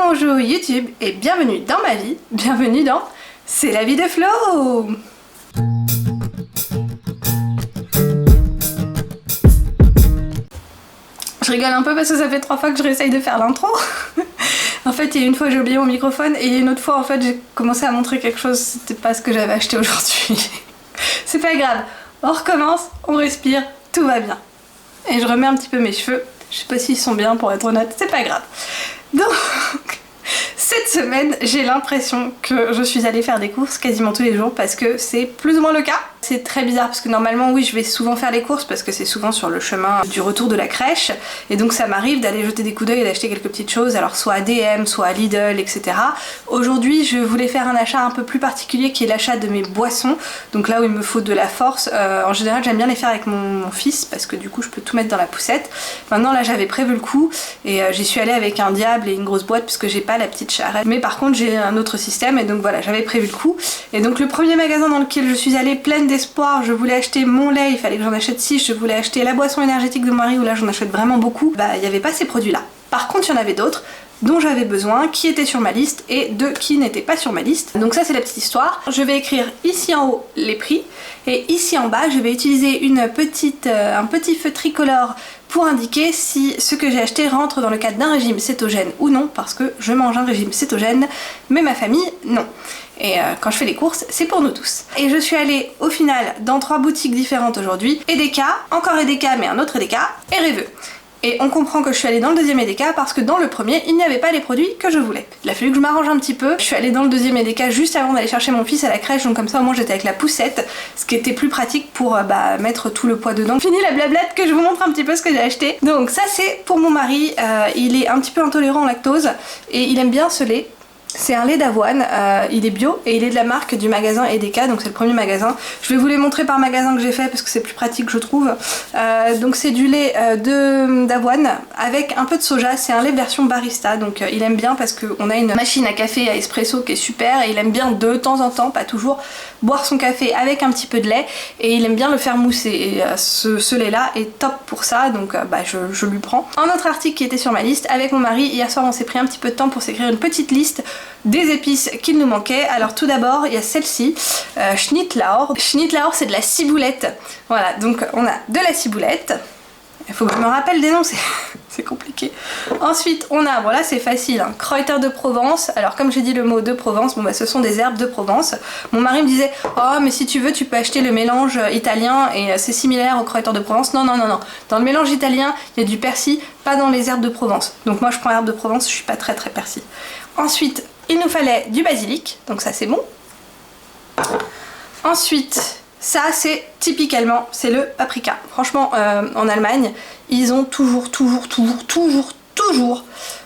Bonjour YouTube et bienvenue dans ma vie, bienvenue dans C'est la vie de Flo. Je rigole un peu parce que ça fait 3 fois que je réessaye de faire l'intro. En fait, il y a une fois j'ai oublié mon microphone et il y a une autre fois en fait j'ai commencé à montrer quelque chose, c'était pas ce que j'avais acheté aujourd'hui. C'est pas grave, on recommence, on respire, tout va bien. Et je remets un petit peu mes cheveux, je sais pas s'ils sont bien pour être honnête, c'est pas grave. Donc, cette semaine, j'ai l'impression que je suis allée faire des courses quasiment tous les jours parce que c'est plus ou moins le cas. C'est très bizarre parce que normalement, oui, je vais souvent faire les courses parce que c'est souvent sur le chemin du retour de la crèche. Et donc ça m'arrive d'aller jeter des coups d'œil et d'acheter quelques petites choses, alors soit à DM, soit à Lidl, etc. Aujourd'hui, je voulais faire un achat un peu plus particulier qui est l'achat de mes boissons. Donc là où il me faut de la force, en général, j'aime bien les faire avec mon fils parce que du coup, je peux tout mettre dans la poussette. Maintenant, là, j'avais prévu le coup et j'y suis allée avec un diable et une grosse boîte puisque j'ai pas la petite charrette. Mais par contre, j'ai un autre système et donc voilà, j'avais prévu le coup. Et donc le premier magasin dans lequel je suis allée pleine d'espoir, je voulais acheter mon lait, il fallait que j'en achète 6, je voulais acheter la boisson énergétique de mon mari où là j'en achète vraiment beaucoup, bah il n'y avait pas ces produits là. Par contre il y en avait d'autres dont j'avais besoin, qui étaient sur ma liste et deux qui n'étaient pas sur ma liste. Donc ça c'est la petite histoire. Je vais écrire ici en haut les prix et ici en bas je vais utiliser un petit feu tricolore pour indiquer si ce que j'ai acheté rentre dans le cadre d'un régime cétogène ou non, parce que je mange un régime cétogène, mais ma famille non. Et quand je fais les courses, c'est pour nous tous. Et je suis allée au final dans 3 boutiques différentes aujourd'hui. EDK, encore EDK mais un autre EDK, et Reveux. Et on comprend que je suis allée dans le deuxième EDK parce que dans le premier, il n'y avait pas les produits que je voulais. Il a fallu que je m'arrange un petit peu. Je suis allée dans le deuxième EDK juste avant d'aller chercher mon fils à la crèche, donc comme ça au moins j'étais avec la poussette, ce qui était plus pratique pour mettre tout le poids dedans. Fini la blablette, que je vous montre un petit peu ce que j'ai acheté. Donc ça c'est pour mon mari, il est un petit peu intolérant au lactose et il aime bien ce lait. C'est un lait d'avoine, il est bio et il est de la marque du magasin EDK, donc c'est le premier magasin. Je vais vous les montrer par magasin que j'ai fait parce que c'est plus pratique je trouve. Donc c'est du lait d'avoine avec un peu de soja, c'est un lait version barista, donc il aime bien parce qu'on a une machine à café à espresso qui est super et il aime bien de temps en temps, pas toujours, boire son café avec un petit peu de lait et il aime bien le faire mousser et ce lait là est top pour ça, donc je lui prends. Un autre article qui était sur ma liste avec mon mari, hier soir on s'est pris un petit peu de temps pour s'écrire une petite liste des épices qu'il nous manquait. Alors tout d'abord il y a celle-ci, Schnittlauch. Schnittlauch c'est de la ciboulette, voilà, donc on a de la ciboulette, il faut que je me rappelle des noms, c'est compliqué. Ensuite on a, bon là c'est facile, hein, Kräuter de Provence. Alors comme j'ai dit le mot de Provence, bon bah ce sont des herbes de Provence. Mon mari me disait oh mais si tu veux tu peux acheter le mélange italien et c'est similaire au Kräuter de Provence. Non non non non, dans le mélange italien il y a du persil, pas dans les herbes de Provence. Donc moi je prends herbes de Provence, je suis pas très persil. Ensuite il nous fallait du basilic, donc ça c'est bon. Ensuite ça c'est typiquement, c'est le paprika. Franchement en Allemagne ils ont toujours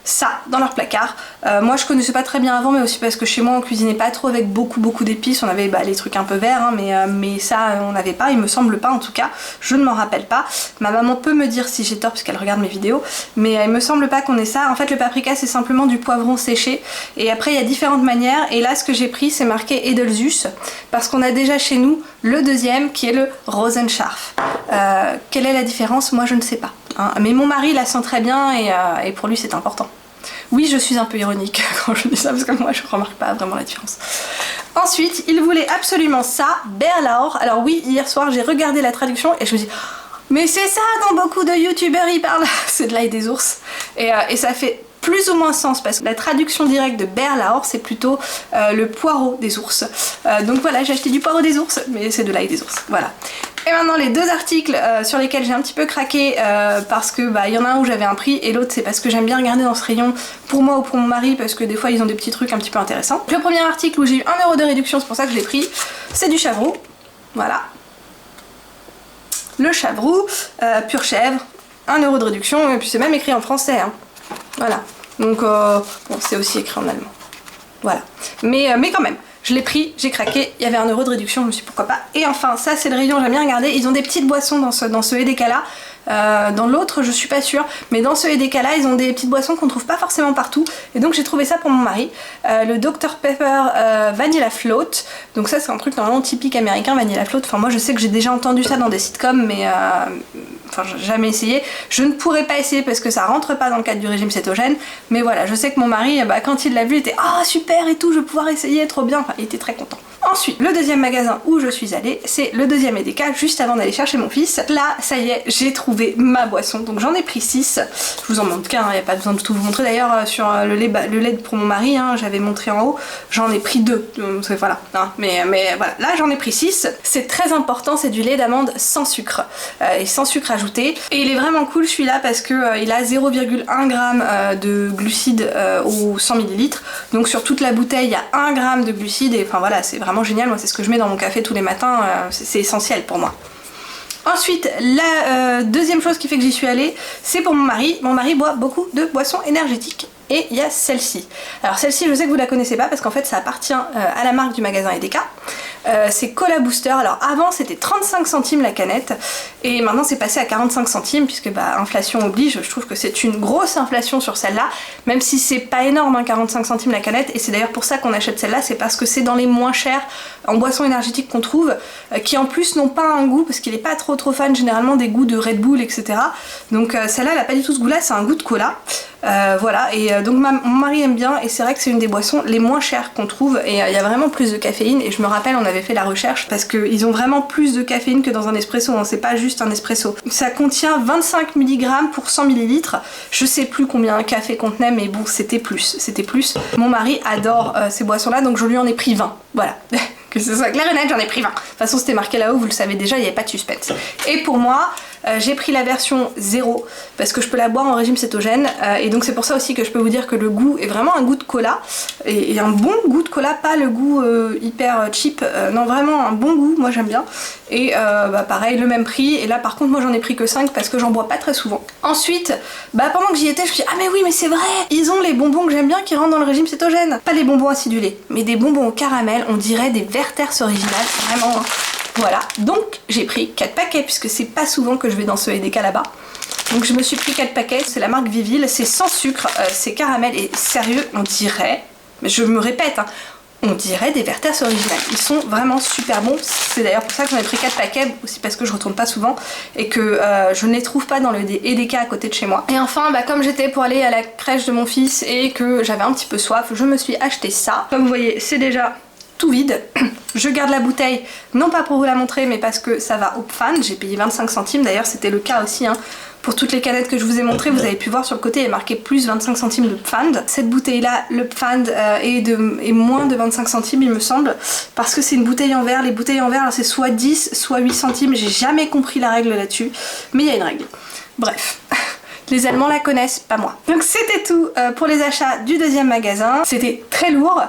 ça dans leur placard. Moi je connaissais pas très bien avant mais aussi parce que chez moi on cuisinait pas trop avec beaucoup d'épices, on avait les trucs un peu verts hein, mais ça on n'avait pas, il me semble pas en tout cas, je ne m'en rappelle pas. Ma maman peut me dire si j'ai tort parce qu'elle regarde mes vidéos, mais il me semble pas qu'on ait ça. En fait le paprika c'est simplement du poivron séché et après il y a différentes manières et là ce que j'ai pris c'est marqué Edelsus parce qu'on a déjà chez nous le deuxième qui est le Rosenscharf. Quelle est la différence? Moi je ne sais pas. Hein. Mais mon mari la sent très bien et pour lui c'est important. Oui, je suis un peu ironique quand je dis ça parce que moi je remarque pas vraiment la différence. Ensuite, il voulait absolument ça, Bärlauch. Alors oui, hier soir j'ai regardé la traduction et je me dis mais c'est ça dont beaucoup de youtubeurs y parlent. C'est de l'ail des ours et ça fait plus ou moins sens parce que la traduction directe de Bärlauch c'est plutôt le poireau des ours. Donc voilà, j'ai acheté du poireau des ours mais c'est de l'ail des ours, voilà. Et maintenant les deux articles sur lesquels j'ai un petit peu craqué parce que il y en a un où j'avais un prix et l'autre c'est parce que j'aime bien regarder dans ce rayon pour moi ou pour mon mari parce que des fois ils ont des petits trucs un petit peu intéressants. Le premier article où j'ai eu 1 € de réduction, c'est pour ça que je l'ai pris, c'est du chavroux, voilà. Le chavroux, pur chèvre, 1 € de réduction et puis c'est même écrit en français, hein. Voilà, donc bon, c'est aussi écrit en allemand, voilà, mais quand même. Je l'ai pris, j'ai craqué, il y avait 1 € de réduction, je me suis dit pourquoi pas. Et enfin, ça c'est le rayon, j'aime bien regarder, ils ont des petites boissons dans ce EDK là. Dans l'autre je suis pas sûre, mais dans ce EDK là ils ont des petites boissons qu'on trouve pas forcément partout, et donc j'ai trouvé ça pour mon mari, le Dr Pepper Vanilla Float. Donc ça c'est un truc normalement typique américain, Vanilla Float. Enfin moi je sais que j'ai déjà entendu ça dans des sitcoms, mais enfin j'ai jamais essayé. Je ne pourrais pas essayer parce que ça rentre pas dans le cadre du régime cétogène, mais voilà, je sais que mon mari, quand il l'a vu, il était ah super et tout, je vais pouvoir essayer, trop bien, enfin il était très content. Ensuite, le deuxième magasin où je suis allée, c'est le deuxième EDK, juste avant d'aller chercher mon fils. Là, ça y est, j'ai trouvé ma boisson, donc j'en ai pris 6. Je vous en montre qu'un, il n'y a pas besoin de tout vous montrer. D'ailleurs, sur le lait pour mon mari, j'avais montré en haut, j'en ai pris 2. Donc voilà, mais voilà, là j'en ai pris 6. C'est très important, c'est du lait d'amande sans sucre, et sans sucre ajouté. Et il est vraiment cool celui-là parce que il a 0,1 g de glucides aux 100 ml. Donc sur toute la bouteille, il y a 1 g de glucides, et enfin voilà, c'est vraiment génial. Moi c'est ce que je mets dans mon café tous les matins, c'est essentiel pour moi. Ensuite, la deuxième chose qui fait que j'y suis allée, c'est pour mon mari. Mon mari boit beaucoup de boissons énergétiques. Et il y a celle-ci. Alors celle-ci, je sais que vous la connaissez pas parce qu'en fait ça appartient à la marque du magasin EDK. C'est Cola Booster. Alors avant c'était 35 centimes la canette et maintenant c'est passé à 45 centimes puisque inflation oblige. Je trouve que c'est une grosse inflation sur celle-là, même si c'est pas énorme, 45 centimes la canette, et c'est d'ailleurs pour ça qu'on achète celle-là, c'est parce que c'est dans les moins chers en boissons énergétiques qu'on trouve, qui en plus n'ont pas un goût, parce qu'il est pas trop fan généralement des goûts de Red Bull, etc. Donc celle-là elle a pas du tout ce goût-là, c'est un goût de cola. Voilà, et donc mon mari aime bien, et c'est vrai que c'est une des boissons les moins chères qu'on trouve, et il y a vraiment plus de caféine, et je me rappelle on avait fait la recherche parce qu'ils ont vraiment plus de caféine que dans un espresso, c'est pas juste un espresso. Ça contient 25 mg pour 100 ml, je sais plus combien un café contenait, mais bon c'était plus. Mon mari adore ces boissons là, donc je lui en ai pris 20, voilà. Que ce soit clair et net, j'en ai pris 20. De toute façon c'était marqué là-haut, vous le savez déjà, il n'y avait pas de suspense. Et pour moi, j'ai pris la version 0 parce que je peux la boire en régime cétogène, et donc c'est pour ça aussi que je peux vous dire que le goût est vraiment un goût de cola, et un bon goût de cola, pas le goût hyper cheap, non vraiment un bon goût, moi j'aime bien. Et pareil, le même prix, et là par contre moi j'en ai pris que 5 parce que j'en bois pas très souvent. Ensuite, pendant que j'y étais, je me suis dit ah mais oui mais c'est vrai, ils ont les bonbons que j'aime bien qui rentrent dans le régime cétogène. Pas les bonbons acidulés, mais des bonbons au caramel, on dirait des Werther's originales, vraiment. Voilà, donc j'ai pris 4 paquets puisque c'est pas souvent que je vais dans ce EDK là-bas. Donc je me suis pris 4 paquets, c'est la marque Viville, c'est sans sucre, c'est caramel, et sérieux, on dirait, mais je me répète, on dirait des Werther's originales. Ils sont vraiment super bons, c'est d'ailleurs pour ça que j'en ai pris 4 paquets, aussi parce que je retourne pas souvent et que je ne les trouve pas dans le EDK à côté de chez moi. Et enfin, comme j'étais pour aller à la crèche de mon fils et que j'avais un petit peu soif, je me suis acheté ça. Comme vous voyez, c'est déjà tout vide. Je garde la bouteille, non pas pour vous la montrer, mais parce que ça va au Pfand. J'ai payé 25 centimes, d'ailleurs c'était le cas aussi pour toutes les canettes que je vous ai montrées. Vous avez pu voir sur le côté, il est marqué plus 25 centimes de Pfand. Cette bouteille là, le Pfand est moins de 25 centimes il me semble, parce que c'est une bouteille en verre. Les bouteilles en verre c'est soit 10 soit 8 centimes, j'ai jamais compris la règle là-dessus, mais il y a une règle. Bref. Les Allemands la connaissent, pas moi. Donc c'était tout pour les achats du deuxième magasin. C'était très lourd,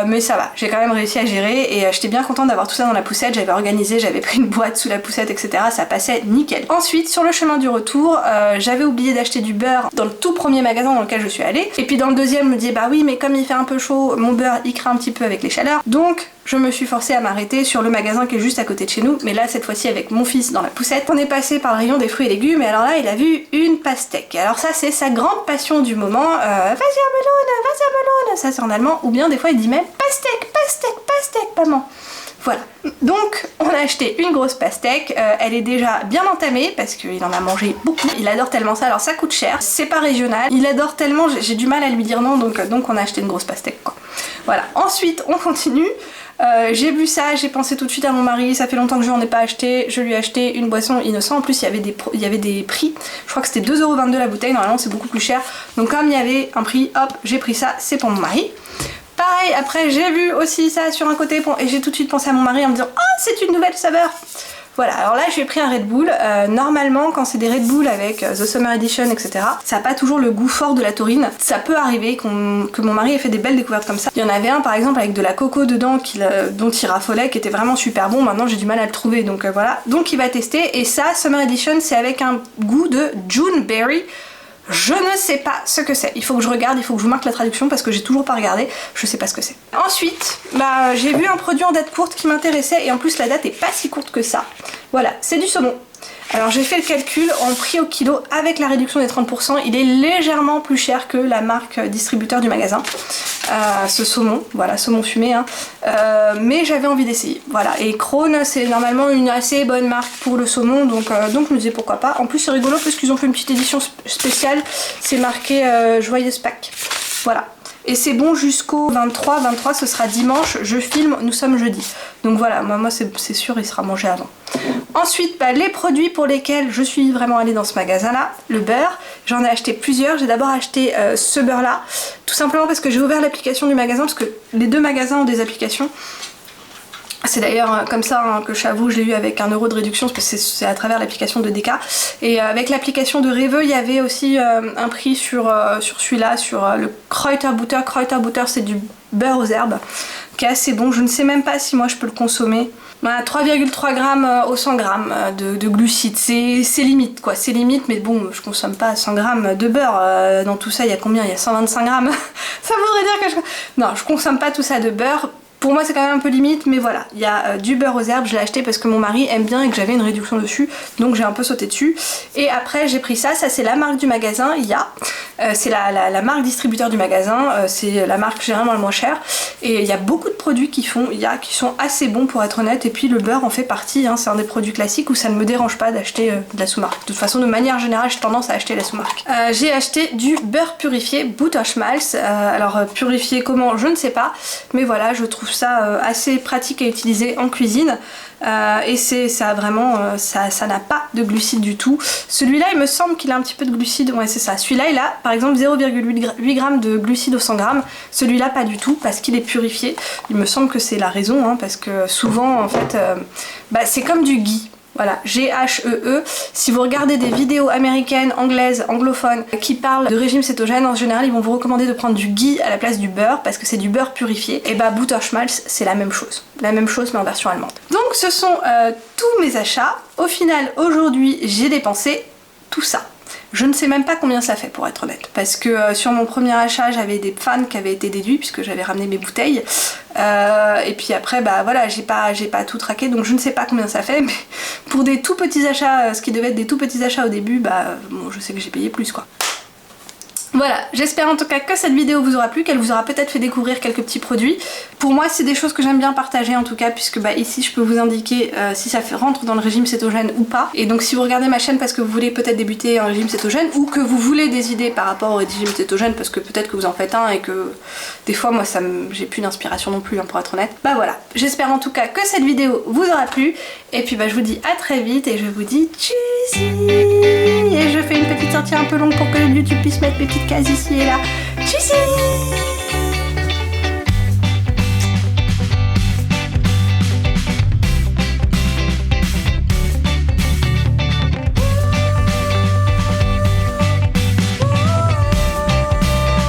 mais ça va, j'ai quand même réussi à gérer, et j'étais bien contente d'avoir tout ça dans la poussette. J'avais organisé, j'avais pris une boîte sous la poussette, etc. Ça passait nickel. Ensuite, sur le chemin du retour, j'avais oublié d'acheter du beurre dans le tout premier magasin dans lequel je suis allée. Et puis dans le deuxième, je me disais, bah oui, mais comme il fait un peu chaud, mon beurre il craint un petit peu avec les chaleurs. Donc je me suis forcée à m'arrêter sur le magasin qui est juste à côté de chez nous, mais là cette fois-ci avec mon fils dans la poussette. On est passé par le rayon des fruits et légumes, et alors là il a vu une pastèque. Alors ça c'est sa grande passion du moment, vas-y à melone, ça c'est en allemand, ou bien des fois il dit même pastèque, maman. Voilà, donc on a acheté une grosse pastèque, elle est déjà bien entamée parce qu'il en a mangé beaucoup, il adore tellement ça. Alors ça coûte cher, c'est pas régional, il adore tellement, j'ai du mal à lui dire non, donc on a acheté une grosse pastèque quoi. Voilà, ensuite on continue. J'ai vu ça, j'ai pensé tout de suite à mon mari, ça fait longtemps que je n'en ai pas acheté, je lui ai acheté une boisson innocent. En plus il y avait des prix, je crois que c'était 2,22 € la bouteille, normalement c'est beaucoup plus cher, donc comme il y avait un prix, hop, j'ai pris ça, c'est pour mon mari. Pareil, après j'ai vu aussi ça sur un côté et j'ai tout de suite pensé à mon mari en me disant ah c'est une nouvelle saveur. Voilà, alors là j'ai pris un Red Bull. Normalement quand c'est des Red Bull avec The Summer Edition etc, ça n'a pas toujours le goût fort de la taurine. Ça peut arriver que mon mari ait fait des belles découvertes comme ça. Il y en avait un par exemple avec de la coco dedans dont il raffolait, qui était vraiment super bon. Maintenant j'ai du mal à le trouver, donc voilà. Donc il va tester, et ça Summer Edition c'est avec un goût de June Berry. Je ne sais pas ce que c'est, il faut que je regarde, il faut que je vous marque la traduction parce que j'ai toujours pas regardé, je sais pas ce que c'est. Ensuite, j'ai vu un produit en date courte qui m'intéressait, et en plus la date est pas si courte que ça. Voilà, c'est du saumon. Alors j'ai fait le calcul en prix au kilo avec la réduction des 30%, il est légèrement plus cher que la marque distributeur du magasin. Ce saumon, voilà, saumon fumé, hein. Mais j'avais envie d'essayer, voilà. Et Krone, c'est normalement une assez bonne marque pour le saumon, donc je me disais pourquoi pas. En plus c'est rigolo parce qu'ils ont fait une petite édition spéciale, c'est marqué Joyeuse Pâques, voilà. Et c'est bon jusqu'au 23 ce sera dimanche, je filme, nous sommes jeudi. Donc voilà, moi c'est sûr, il sera mangé avant. Ensuite, les produits pour lesquels je suis vraiment allée dans ce magasin là, le beurre, j'en ai acheté plusieurs. J'ai d'abord acheté ce beurre là, tout simplement parce que j'ai ouvert l'application du magasin, parce que les deux magasins ont des applications. C'est d'ailleurs comme ça hein, que j'avoue, je l'ai eu avec 1 € de réduction, parce que c'est à travers l'application de DK. Et avec l'application de Rewe, il y avait aussi un prix sur celui-là, sur le Kräuterbutter. Kräuterbutter, c'est du beurre aux herbes, qui est assez bon. Je ne sais même pas si moi je peux le consommer. 3,3 grammes au 100 grammes de glucides, c'est limite quoi, c'est limite, mais bon, je consomme pas 100 grammes de beurre. Dans tout ça, il y a combien? Il y a 125 grammes. Ça voudrait dire que non, je consomme pas tout ça de beurre. Pour moi c'est quand même un peu limite, mais voilà, il y a du beurre aux herbes, je l'ai acheté parce que mon mari aime bien et que j'avais une réduction dessus, donc j'ai un peu sauté dessus. Et après j'ai pris ça c'est la marque du magasin, c'est la marque distributeur du magasin, c'est la marque généralement la moins chère. Et il y a beaucoup de produits qui sont assez bons pour être honnête, et puis le beurre en fait partie, hein, c'est un des produits classiques où ça ne me dérange pas d'acheter de la sous-marque. De toute façon de manière générale j'ai tendance à acheter la sous-marque. J'ai acheté du beurre purifié, Butterschmalz, alors purifié comment je ne sais pas, mais voilà, je trouve ça assez pratique à utiliser en cuisine. Et ça vraiment, ça n'a pas de glucides du tout. Celui-là il me semble qu'il a un petit peu de glucides, ouais c'est ça. Celui-là il a par exemple 0,8 g de glucides au 100 g. Celui-là pas du tout parce qu'il est purifié. Il me semble que c'est la raison, hein, parce que souvent en fait c'est comme du ghee. Voilà, G-H-E-E. Si vous regardez des vidéos américaines, anglaises, anglophones qui parlent de régime cétogène, en général ils vont vous recommander de prendre du ghee à la place du beurre parce que c'est du beurre purifié. Et Butterschmalz c'est la même chose. La même chose mais en version allemande. Donc ce sont tous mes achats. Au final aujourd'hui j'ai dépensé tout ça. Je ne sais même pas combien ça fait pour être honnête, parce que sur mon premier achat j'avais des fans qui avaient été déduits puisque j'avais ramené mes bouteilles, et puis après voilà, j'ai pas tout traqué, donc je ne sais pas combien ça fait, mais pour des tout petits achats, ce qui devait être des tout petits achats au début, bon, je sais que j'ai payé plus quoi. Voilà, j'espère en tout cas que cette vidéo vous aura plu, qu'elle vous aura peut-être fait découvrir quelques petits produits. Pour moi c'est des choses que j'aime bien partager en tout cas, puisque ici je peux vous indiquer si ça rentre dans le régime cétogène ou pas. Et donc si vous regardez ma chaîne parce que vous voulez peut-être débuter un régime cétogène, ou que vous voulez des idées par rapport au régime cétogène parce que peut-être que vous en faites un et que des fois moi j'ai plus d'inspiration non plus hein, pour être honnête. Voilà, j'espère en tout cas que cette vidéo vous aura plu, et puis je vous dis à très vite et je vous dis tchuss. Et je fais une petite sortie un peu longue pour que YouTube puisse mettre mes petites cases ici et là. Tchuss.